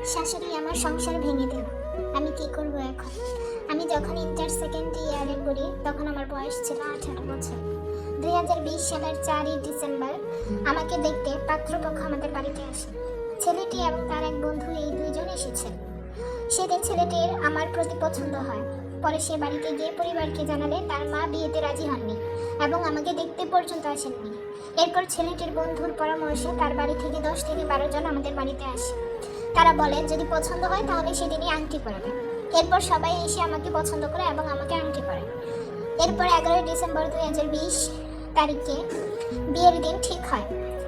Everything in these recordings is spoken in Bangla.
শাশুড়ি আমার সংসার ভেঙে দিল। আমি কি করব এখন? আমি যখন ইন্টার সেকেন্ড ইয়ারে পড়ি তখন আমার বয়স ছিল 18 বছর। 2020 সালের 4ই ডিসেম্বর আমাকে দেখতে পাত্রপক্ষ আমাদের বাড়িতে আসে। ছেলেটি এবং তার এক বন্ধু এই দুইজন এসেছেন। সেদিন ছেলেটির আমার প্রতি পছন্দ হয়। পরে সে বাড়িতে গিয়ে পরিবারকে জানালে তার মা বিয়েতে রাজি হননি এবং আমাকে দেখতে পর্যন্ত আসেননি। এরপর ছেলেটির বন্ধুর পরামর্শে তার বাড়ি থেকে 10 থেকে 12 জন আমাদের বাড়িতে আসে। তারা বলে যদি পছন্দ হয় তাহলে সেদিনই আংটি পরাবে। এরপর সবাই এসে আমাকে পছন্দ করে এবং আমাকে আংটি পরায়। এরপর 11 ডিসেম্বর 2020 তারিখে বিয়ের দিন ঠিক হয়।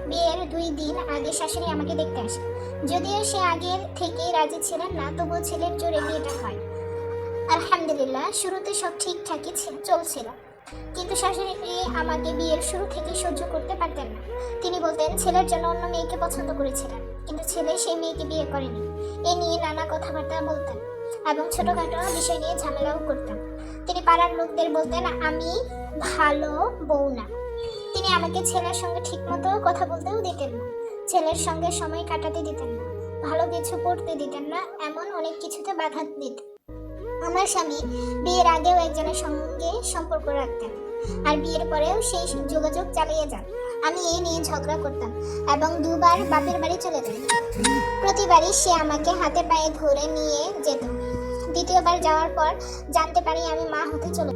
বিয়ের 2 দিন আগে শাশুড়ি আমাকে দেখতে আসে। যদিও সে আগের থেকেই রাজি ছিলেন না, তবুও ছেলের জোরে বিয়েটা হয়। আলহামদুলিল্লাহ, শুরুতে সব ঠিকঠাকই চলছিল, কিন্তু শাশুড়ি আমাকে বিয়ের শুরু থেকে সহ্য করতে পারতেন না। তিনি বলতেন ছেলের জন্য অন্য মেয়েকে পছন্দ করেছিলেন, কিন্তু ছেলে সেই মেয়েকে বিয়ে করেনি। এ নিয়ে নানা কথাবার্তা বলতেন এবং ছোটখাটো বিষয় নিয়ে ঝামেলাও করতেন। তিনি পাড়ার লোকদের বলতেন আমি ভালো বউ না। তিনি আমাকে ছেলের সঙ্গে ঠিকমতো কথা বলতেও দিতেন না, ছেলের সঙ্গে সময় কাটাতে দিতেন না, ভালো কিছু করতে দিতেন না, এমন অনেক কিছুতে বাধা দিতেন। আমার স্বামী বিয়ের আগেও একজনের সঙ্গে সম্পর্ক রাখতেন আর বিয়ের পরেও সেই যোগাযোগ চালিয়ে যান। আমি এই নিয়ে ঝগড়া করতাম এবং 2 বার বাপের বাড়ি চলে যেতাম। প্রতিবারই সে আমাকে হাতে পায়ে ধরে নিয়ে যেত। দ্বিতীয়বার যাওয়ার পর জানতে পারি আমি মা হতে চলে